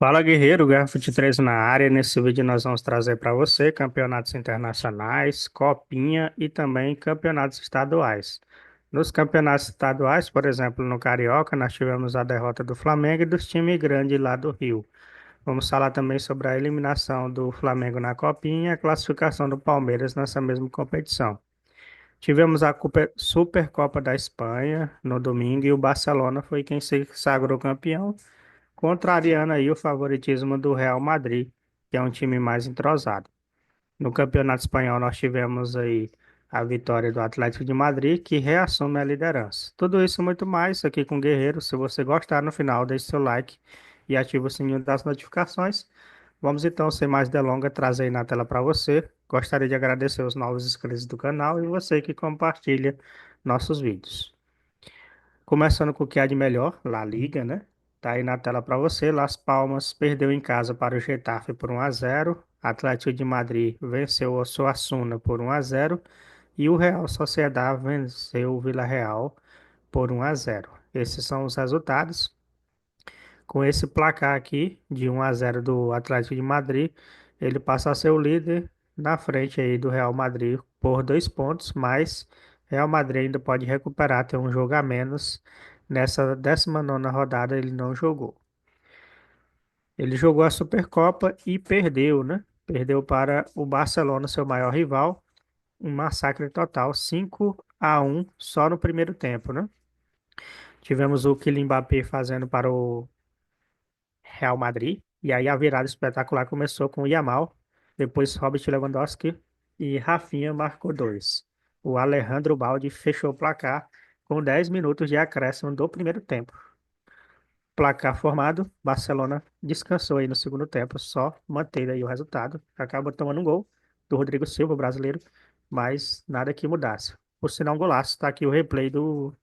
Fala Guerreiro, Guerra Fute 3 na área. Nesse vídeo nós vamos trazer para você campeonatos internacionais, copinha e também campeonatos estaduais. Nos campeonatos estaduais, por exemplo, no Carioca, nós tivemos a derrota do Flamengo e dos times grandes lá do Rio. Vamos falar também sobre a eliminação do Flamengo na copinha e a classificação do Palmeiras nessa mesma competição. Tivemos a Supercopa da Espanha no domingo e o Barcelona foi quem se sagrou campeão, contrariando aí o favoritismo do Real Madrid, que é um time mais entrosado. No Campeonato Espanhol nós tivemos aí a vitória do Atlético de Madrid, que reassume a liderança. Tudo isso e muito mais aqui com o Guerreiro. Se você gostar, no final deixe seu like e ative o sininho das notificações. Vamos então, sem mais delongas, trazer aí na tela para você. Gostaria de agradecer os novos inscritos do canal e você que compartilha nossos vídeos. Começando com o que há de melhor, La Liga, né? Tá aí na tela para você. Las Palmas perdeu em casa para o Getafe por 1-0. Atlético de Madrid venceu o Osasuna por 1-0 e o Real Sociedad venceu o Villarreal por 1-0. Esses são os resultados. Com esse placar aqui de 1-0 do Atlético de Madrid, ele passa a ser o líder na frente aí do Real Madrid por 2 pontos, mas Real Madrid ainda pode recuperar, ter um jogo a menos. Nessa 19ª rodada ele não jogou. Ele jogou a Supercopa e perdeu, né? Perdeu para o Barcelona, seu maior rival. Um massacre total, 5-1 só no primeiro tempo, né? Tivemos o Kylian Mbappé fazendo para o Real Madrid. E aí a virada espetacular começou com o Yamal, depois Robert Lewandowski e Rafinha marcou dois. O Alejandro Balde fechou o placar com 10 minutos de acréscimo do primeiro tempo. Placar formado, Barcelona descansou aí no segundo tempo, só manteve aí o resultado. Acaba tomando um gol do Rodrigo Silva, brasileiro, mas nada que mudasse. Por sinal, um golaço, tá aqui o replay do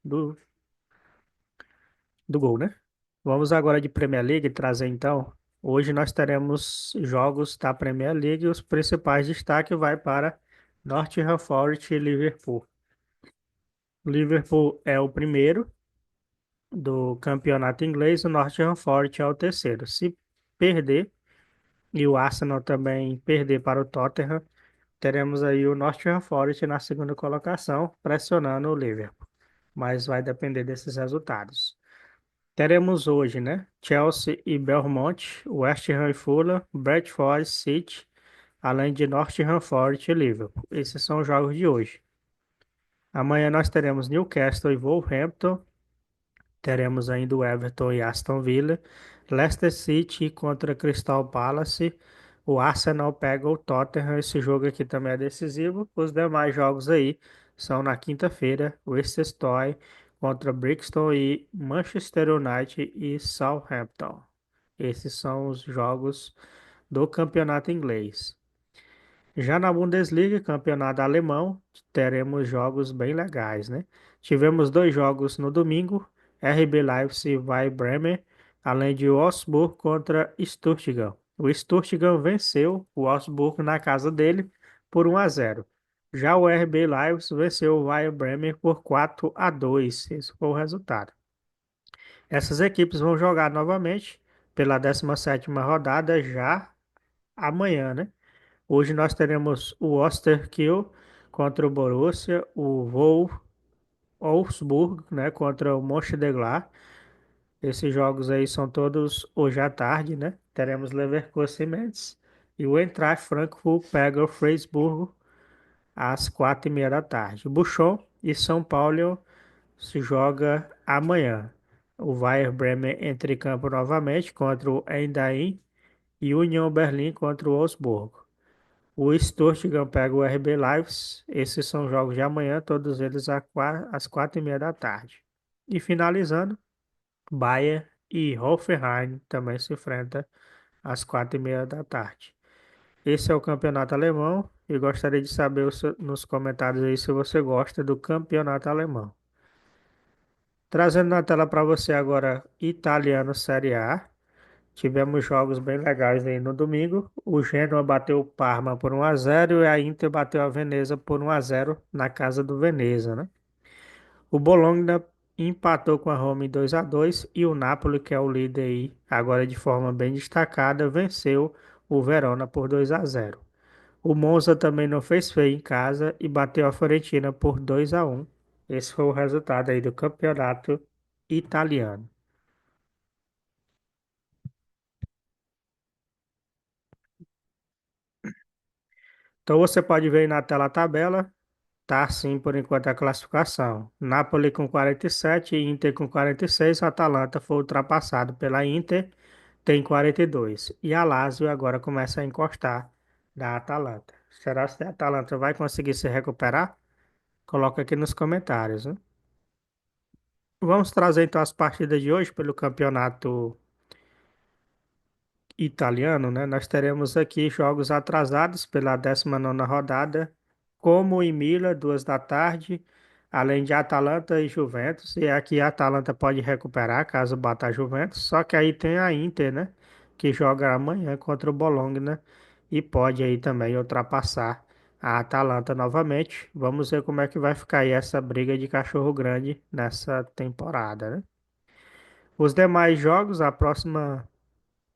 gol, né? Vamos agora de Premier League trazer então. Hoje nós teremos jogos da Premier League e os principais destaques vai para Nottingham Forest e Liverpool. O Liverpool é o primeiro do campeonato inglês, o Nottingham Forest é o terceiro. Se perder e o Arsenal também perder para o Tottenham, teremos aí o Nottingham Forest na segunda colocação, pressionando o Liverpool. Mas vai depender desses resultados. Teremos hoje, né? Chelsea e Bournemouth, West Ham e Fulham, Bradford City, além de Nottingham Forest e Liverpool. Esses são os jogos de hoje. Amanhã nós teremos Newcastle e Wolverhampton, teremos ainda o Everton e Aston Villa, Leicester City contra Crystal Palace, o Arsenal pega o Tottenham, esse jogo aqui também é decisivo. Os demais jogos aí são na quinta-feira, Leicester contra Brixton e Manchester United e Southampton. Esses são os jogos do campeonato inglês. Já na Bundesliga, campeonato alemão, teremos jogos bem legais, né? Tivemos dois jogos no domingo, RB Leipzig vai Bremen, além de Wolfsburg contra Stuttgart. O Stuttgart venceu o Wolfsburg na casa dele por 1-0. Já o RB Leipzig venceu o Werder Bremen por 4-2. Esse foi o resultado. Essas equipes vão jogar novamente pela 17ª rodada já amanhã, né? Hoje nós teremos o Osterkiel contra o Borussia, o Wolfsburg, né, contra o Mönchengladbach. Esses jogos aí são todos hoje à tarde, né? Teremos Leverkusen e Metz. E o Eintracht Frankfurt pega o Freiburg às 4h30 da tarde. Buchon e São Paulo se joga amanhã. O Werder Bremen entra em campo novamente contra o Eindhoven e o Union Berlim contra o Wolfsburg. O Stuttgart pega o RB Leipzig. Esses são jogos de amanhã, todos eles às 4h30 da tarde. E finalizando, Bayern e Hoffenheim também se enfrentam às 4h30 da tarde. Esse é o campeonato alemão e gostaria de saber nos comentários aí se você gosta do campeonato alemão. Trazendo na tela para você agora Italiano Série A. Tivemos jogos bem legais aí no domingo. O Genoa bateu o Parma por 1-0 e a Inter bateu a Veneza por 1-0 na casa do Veneza, né? O Bologna empatou com a Roma em 2-2 e o Napoli, que é o líder aí, agora de forma bem destacada, venceu o Verona por 2-0. O Monza também não fez feio em casa e bateu a Fiorentina por 2-1. Esse foi o resultado aí do campeonato italiano. Então você pode ver aí na tela a tabela. Tá assim por enquanto a classificação. Napoli com 47, Inter com 46, Atalanta foi ultrapassado pela Inter, tem 42. E a Lazio agora começa a encostar da Atalanta. Será que a Atalanta vai conseguir se recuperar? Coloca aqui nos comentários, né? Vamos trazer então as partidas de hoje pelo campeonato italiano, né? Nós teremos aqui jogos atrasados pela 19ª rodada, como em Mila, 2 da tarde, além de Atalanta e Juventus. E aqui a Atalanta pode recuperar caso bata a Juventus. Só que aí tem a Inter, né? Que joga amanhã contra o Bologna e pode aí também ultrapassar a Atalanta novamente. Vamos ver como é que vai ficar aí essa briga de cachorro grande nessa temporada, né? Os demais jogos, a próxima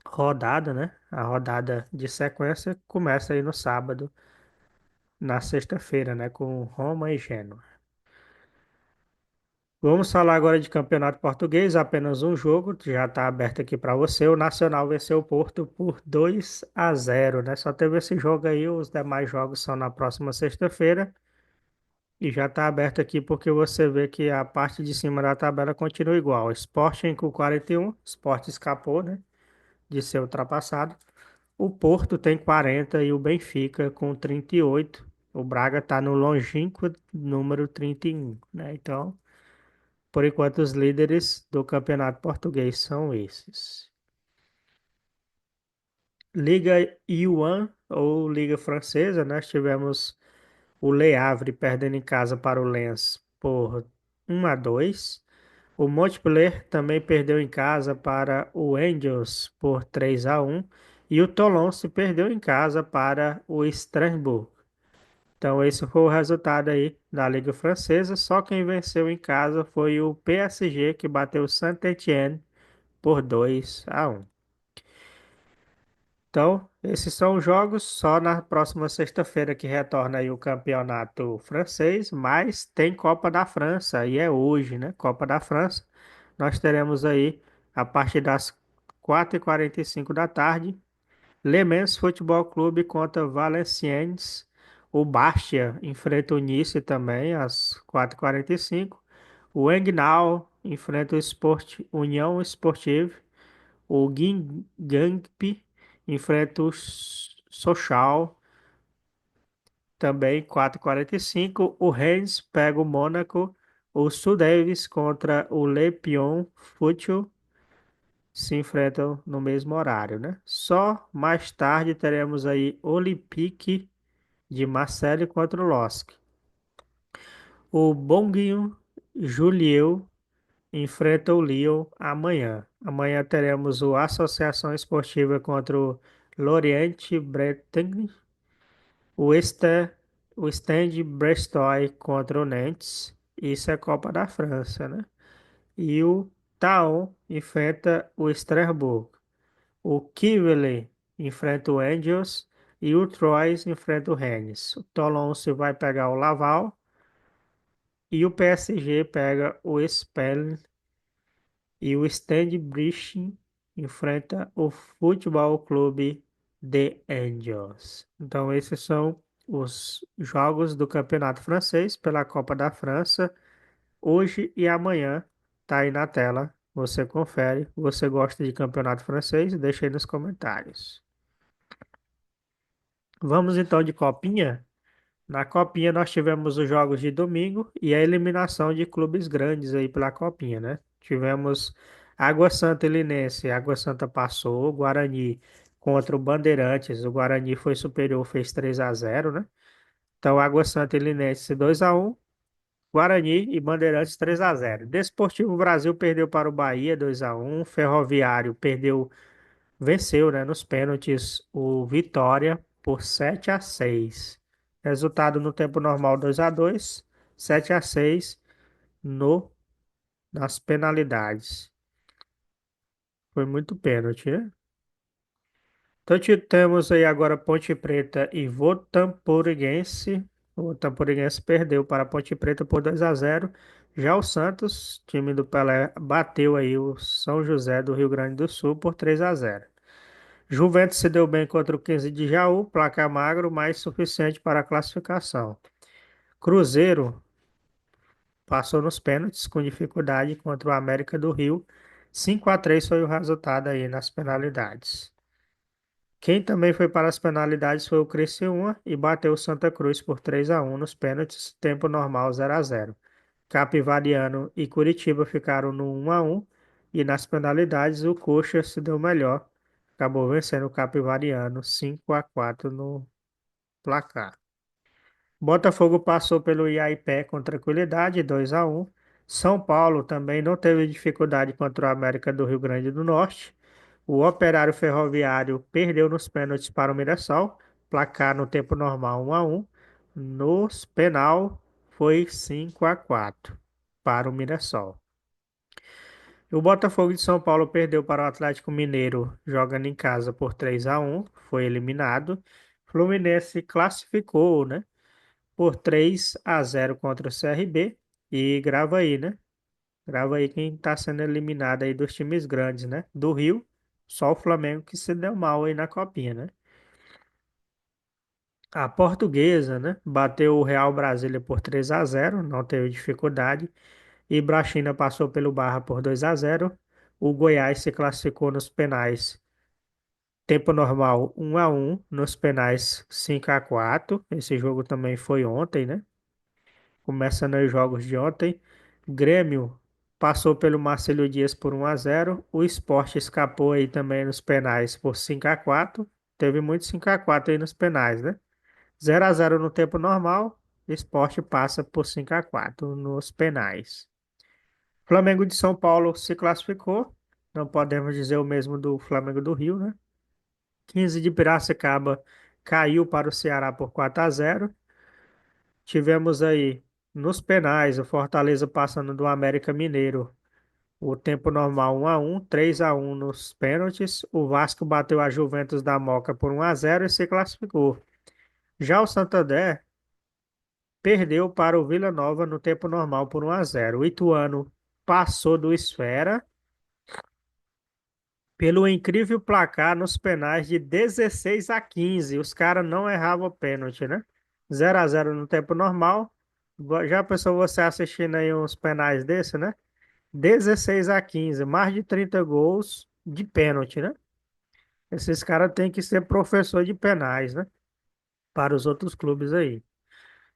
rodada, né? A rodada de sequência começa aí no sábado, na sexta-feira, né? Com Roma e Genoa. Vamos falar agora de Campeonato Português, apenas um jogo, já está aberto aqui para você. O Nacional venceu o Porto por 2-0, né? Só teve esse jogo aí, os demais jogos são na próxima sexta-feira. E já está aberto aqui porque você vê que a parte de cima da tabela continua igual. Sporting com 41, Sport escapou, né? De ser ultrapassado. O Porto tem 40 e o Benfica com 38. O Braga está no longínquo número 31, né? Então, por enquanto, os líderes do Campeonato Português são esses. Liga Yuan, ou Liga Francesa, nós tivemos o Le Havre perdendo em casa para o Lens por 1-2. O Montpellier também perdeu em casa para o Angels por 3-1. E o Toulon se perdeu em casa para o Strasbourg. Então, esse foi o resultado aí da Liga Francesa. Só quem venceu em casa foi o PSG, que bateu o Saint-Étienne por 2-1. Então, esses são os jogos. Só na próxima sexta-feira que retorna aí o campeonato francês, mas tem Copa da França e é hoje, né? Copa da França. Nós teremos aí a partir das 4h45 da tarde, Le Mans Futebol Clube contra Valenciennes. O Bastia enfrenta o Nice também às 4h45. O Engnal enfrenta o União Esportive. O Guingamp enfrenta o Sochaux, também 4h45. O Rennes pega o Mônaco. O Sudeves contra o Le Pion Futebol se enfrentam no mesmo horário, né? Só mais tarde teremos aí Olympique de Marseille contra o LOSC. O Bonguinho Julieu enfrenta o Lyon amanhã. Amanhã teremos o Associação Esportiva contra o Lorient Bretagne, o Stade Brestois contra o Nantes. Isso é Copa da França, né? E o Taon enfrenta o Strasbourg. O Kively enfrenta o Angels e o Troyes enfrenta o Rennes. O Toulon se vai pegar o Laval e o PSG pega o Spell. E o Stade Briche enfrenta o Futebol Clube de Angels. Então, esses são os jogos do Campeonato Francês pela Copa da França, hoje e amanhã. Tá aí na tela. Você confere. Você gosta de Campeonato Francês? Deixa aí nos comentários. Vamos então de Copinha? Na Copinha nós tivemos os jogos de domingo e a eliminação de clubes grandes aí pela Copinha, né? Tivemos Água Santa e Linense, Água Santa passou, Guarani contra o Bandeirantes, o Guarani foi superior, fez 3-0, né? Então Água Santa e Linense 2-1, Guarani e Bandeirantes 3-0. Desportivo Brasil perdeu para o Bahia 2-1, Ferroviário venceu, né, nos pênaltis o Vitória por 7-6. Resultado no tempo normal 2-2, 7-6 no nas penalidades. Foi muito pênalti, né? Então, temos aí agora Ponte Preta e Votoranguense. O Votoranguense perdeu para a Ponte Preta por 2-0. Já o Santos, time do Pelé, bateu aí o São José do Rio Grande do Sul por 3-0. Juventus se deu bem contra o 15 de Jaú, placar magro, mas suficiente para a classificação. Cruzeiro passou nos pênaltis com dificuldade contra o América do Rio. 5-3 foi o resultado aí nas penalidades. Quem também foi para as penalidades foi o Criciúma e bateu o Santa Cruz por 3-1 nos pênaltis, tempo normal 0-0. Capivariano e Curitiba ficaram no 1-1 e nas penalidades o Coxa se deu melhor. Acabou vencendo o Capivariano 5-4 no placar. Botafogo passou pelo Iaipé com tranquilidade 2-1. São Paulo também não teve dificuldade contra o América do Rio Grande do Norte. O Operário Ferroviário perdeu nos pênaltis para o Mirassol, placar no tempo normal 1-1. Nos penal foi 5-4 para o Mirassol. O Botafogo de São Paulo perdeu para o Atlético Mineiro, jogando em casa por 3-1, foi eliminado. Fluminense classificou, né, por 3-0 contra o CRB e grava aí, né? Grava aí quem está sendo eliminado aí dos times grandes, né? Do Rio, só o Flamengo que se deu mal aí na copinha, né? A Portuguesa, né? Bateu o Real Brasília por 3-0, não teve dificuldade. E Brachina passou pelo Barra por 2-0. O Goiás se classificou nos penais. Tempo normal 1-1, nos penais 5-4. Esse jogo também foi ontem, né? Começando aí os jogos de ontem. Grêmio passou pelo Marcelo Dias por 1-0. O Sport escapou aí também nos penais por 5-4. Teve muito 5-4 aí nos penais, né? 0-0 no tempo normal. Sport passa por 5-4 nos penais. Flamengo de São Paulo se classificou. Não podemos dizer o mesmo do Flamengo do Rio, né? 15 de Piracicaba caiu para o Ceará por 4-0. Tivemos aí nos penais o Fortaleza passando do América Mineiro. O tempo normal 1-1, 3-1 nos pênaltis. O Vasco bateu a Juventus da Moca por 1-0 e se classificou. Já o Santander perdeu para o Vila Nova no tempo normal por 1-0. O Ituano passou do Esfera pelo incrível placar nos penais de 16-15. Os caras não erravam pênalti, né? 0-0 no tempo normal. Já pensou você assistindo aí uns penais desse, né? 16-15, mais de 30 gols de pênalti, né? Esses caras têm que ser professor de penais, né? Para os outros clubes aí.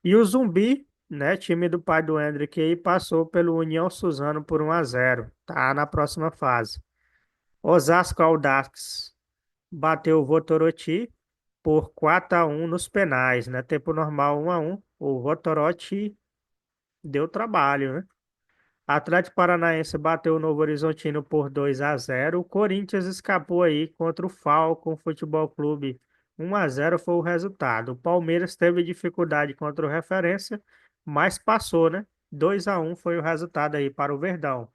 E o Zumbi, né? Time do pai do Hendrick aí, passou pelo União Suzano por 1-0. Tá na próxima fase. Osasco Audax bateu o Votoroti por 4-1 nos penais, né? Tempo normal 1-1. O Votoroti deu trabalho, né? Atlético Paranaense bateu o Novo Horizontino por 2-0. O Corinthians escapou aí contra o Falcon Futebol Clube. 1-0 foi o resultado. O Palmeiras teve dificuldade contra o Referência, mas passou, né? 2-1 foi o resultado aí para o Verdão.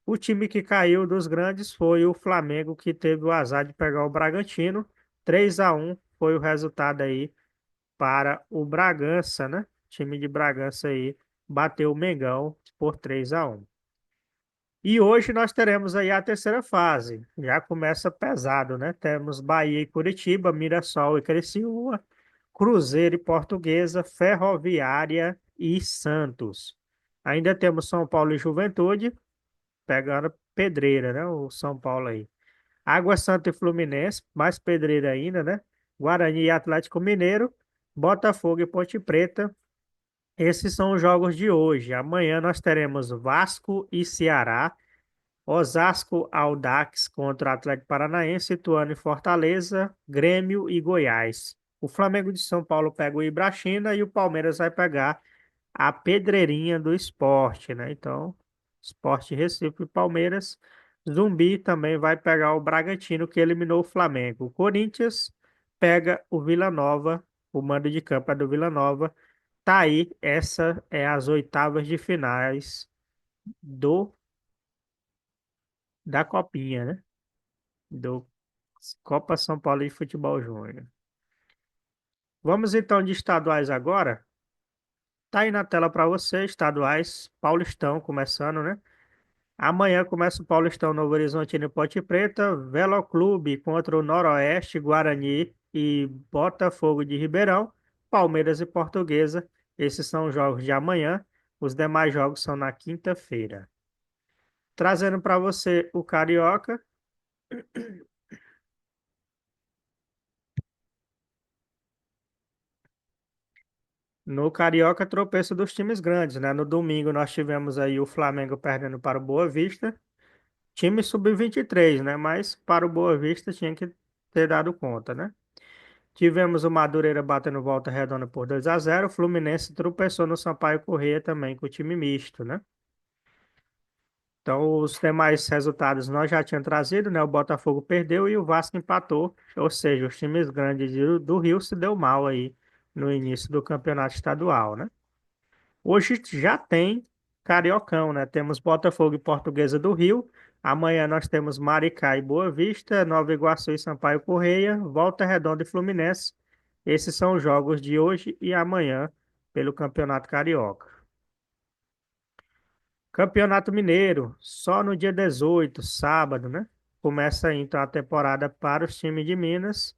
O time que caiu dos grandes foi o Flamengo, que teve o azar de pegar o Bragantino. 3-1 foi o resultado aí para o Bragança, né? O time de Bragança aí bateu o Mengão por 3-1. E hoje nós teremos aí a terceira fase. Já começa pesado, né? Temos Bahia e Curitiba, Mirassol e Criciúma, Cruzeiro e Portuguesa, Ferroviária e Santos. Ainda temos São Paulo e Juventude, pegando pedreira, né? O São Paulo aí. Água Santa e Fluminense, mais pedreira ainda, né? Guarani e Atlético Mineiro, Botafogo e Ponte Preta. Esses são os jogos de hoje. Amanhã nós teremos Vasco e Ceará. Osasco, Audax contra o Atlético Paranaense, Ituano e Fortaleza, Grêmio e Goiás. O Flamengo de São Paulo pega o Ibrachina e o Palmeiras vai pegar a Pedreirinha do Esporte, né? Então, Esporte Recife e Palmeiras. Zumbi também vai pegar o Bragantino, que eliminou o Flamengo. O Corinthians pega o Vila Nova, o mando de campo é do Vila Nova. Tá aí, essa é as oitavas de finais do da Copinha, né? Do Copa São Paulo de Futebol Júnior. Vamos então de estaduais agora. Tá aí na tela para você, estaduais, Paulistão começando, né? Amanhã começa o Paulistão Novo Horizontino e Ponte Preta, Veloclube contra o Noroeste, Guarani e Botafogo de Ribeirão, Palmeiras e Portuguesa. Esses são os jogos de amanhã. Os demais jogos são na quinta-feira. Trazendo para você o Carioca. No Carioca, tropeço dos times grandes, né? No domingo nós tivemos aí o Flamengo perdendo para o Boa Vista. Time sub-23, né? Mas para o Boa Vista tinha que ter dado conta, né? Tivemos o Madureira batendo volta redonda por 2-0. O Fluminense tropeçou no Sampaio Corrêa também com o time misto, né? Então, os demais resultados nós já tínhamos trazido, né? O Botafogo perdeu e o Vasco empatou. Ou seja, os times grandes do Rio se deu mal aí no início do campeonato estadual, né? Hoje já tem Cariocão, né? Temos Botafogo e Portuguesa do Rio. Amanhã nós temos Maricá e Boa Vista, Nova Iguaçu e Sampaio Correia, Volta Redonda e Fluminense. Esses são os jogos de hoje e amanhã pelo Campeonato Carioca. Campeonato Mineiro, só no dia 18, sábado, né? Começa aí, então a temporada para os times de Minas.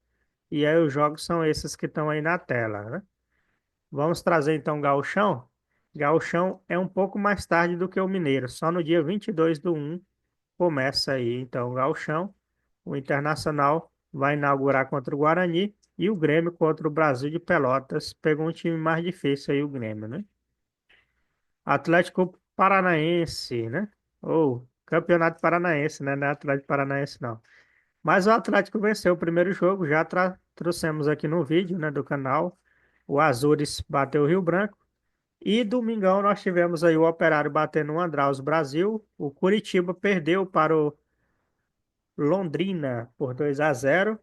E aí os jogos são esses que estão aí na tela, né? Vamos trazer então o Gauchão. Gauchão é um pouco mais tarde do que o Mineiro. Só no dia 22/1 começa aí então o Gauchão. O Internacional vai inaugurar contra o Guarani e o Grêmio contra o Brasil de Pelotas. Pegou um time mais difícil aí o Grêmio, né? Atlético Paranaense, né? Ou Campeonato Paranaense, né? Não é Atlético Paranaense, não. Mas o Atlético venceu o primeiro jogo, já trouxemos aqui no vídeo, né, do canal. O Azures bateu o Rio Branco. E domingão nós tivemos aí o Operário batendo o Andraus Brasil. O Curitiba perdeu para o Londrina por 2-0.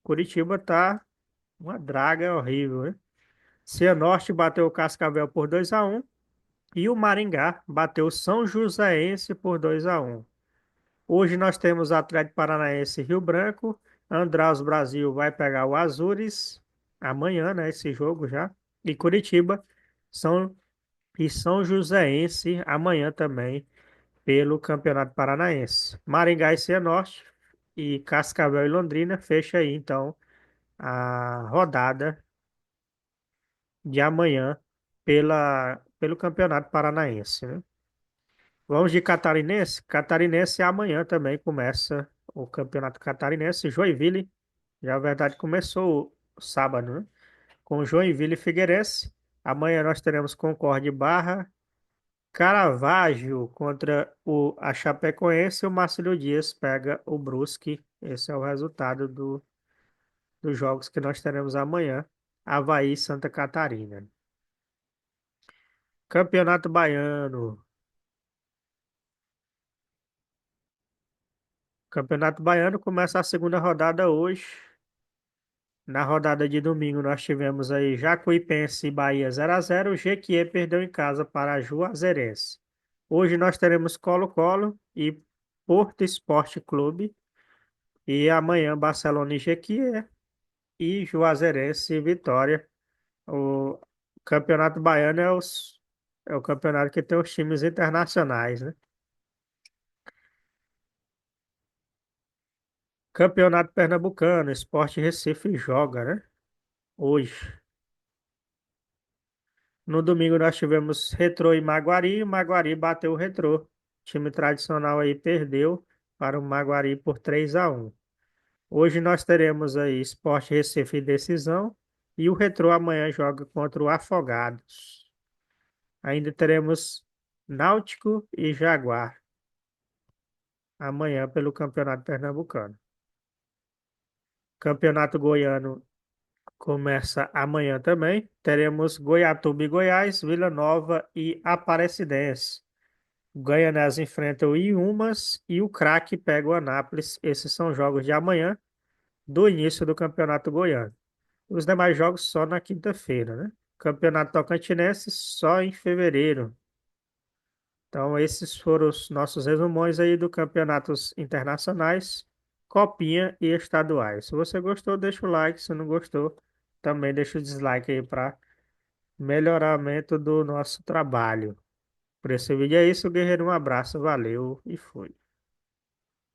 Curitiba tá uma draga horrível, né? Cianorte bateu o Cascavel por 2-1. E o Maringá bateu o São Joséense por 2-1. Hoje nós temos Atlético Paranaense e Rio Branco. Andraus Brasil vai pegar o Azures. Amanhã, né? Esse jogo já. E Curitiba são, e São Joséense amanhã também pelo Campeonato Paranaense. Maringá e Cianorte e Cascavel e Londrina fecha aí então a rodada de amanhã pelo Campeonato Paranaense, né? Vamos de Catarinense. Catarinense amanhã também começa o Campeonato Catarinense. Joinville, já a verdade começou sábado, né? Com Joinville e Figueirense. Amanhã nós teremos Concórdia e Barra. Caravaggio contra a Chapecoense. E o Marcílio Dias pega o Brusque. Esse é o resultado dos jogos que nós teremos amanhã. Avaí e Santa Catarina. Campeonato Baiano. Campeonato Baiano começa a segunda rodada hoje. Na rodada de domingo nós tivemos aí Jacuipense e Bahia 0-0. O Jequié perdeu em casa para a Juazeirense. Hoje nós teremos Colo-Colo e Porto Esporte Clube. E amanhã Barcelona e Jequié e Juazeirense e Vitória. O Campeonato Baiano é o campeonato que tem os times internacionais, né? Campeonato Pernambucano, Sport Recife joga, né? Hoje. No domingo nós tivemos Retrô e Maguari. O Maguari bateu o Retrô. O time tradicional aí perdeu para o Maguari por 3-1. Hoje nós teremos aí Sport Recife e Decisão. E o Retrô amanhã joga contra o Afogados. Ainda teremos Náutico e Jaguar amanhã pelo Campeonato Pernambucano. Campeonato Goiano começa amanhã também. Teremos Goiatuba e Goiás, Vila Nova e Aparecidense. O Goianese enfrenta o Iumas e o Craque pega o Anápolis. Esses são jogos de amanhã, do início do Campeonato Goiano. Os demais jogos só na quinta-feira, né? Campeonato Tocantinense só em fevereiro. Então, esses foram os nossos resumões aí do campeonatos internacionais, copinha e estaduais. Se você gostou, deixa o like. Se não gostou, também deixa o dislike aí para melhoramento do nosso trabalho. Por esse vídeo é isso, guerreiro. Um abraço, valeu e fui.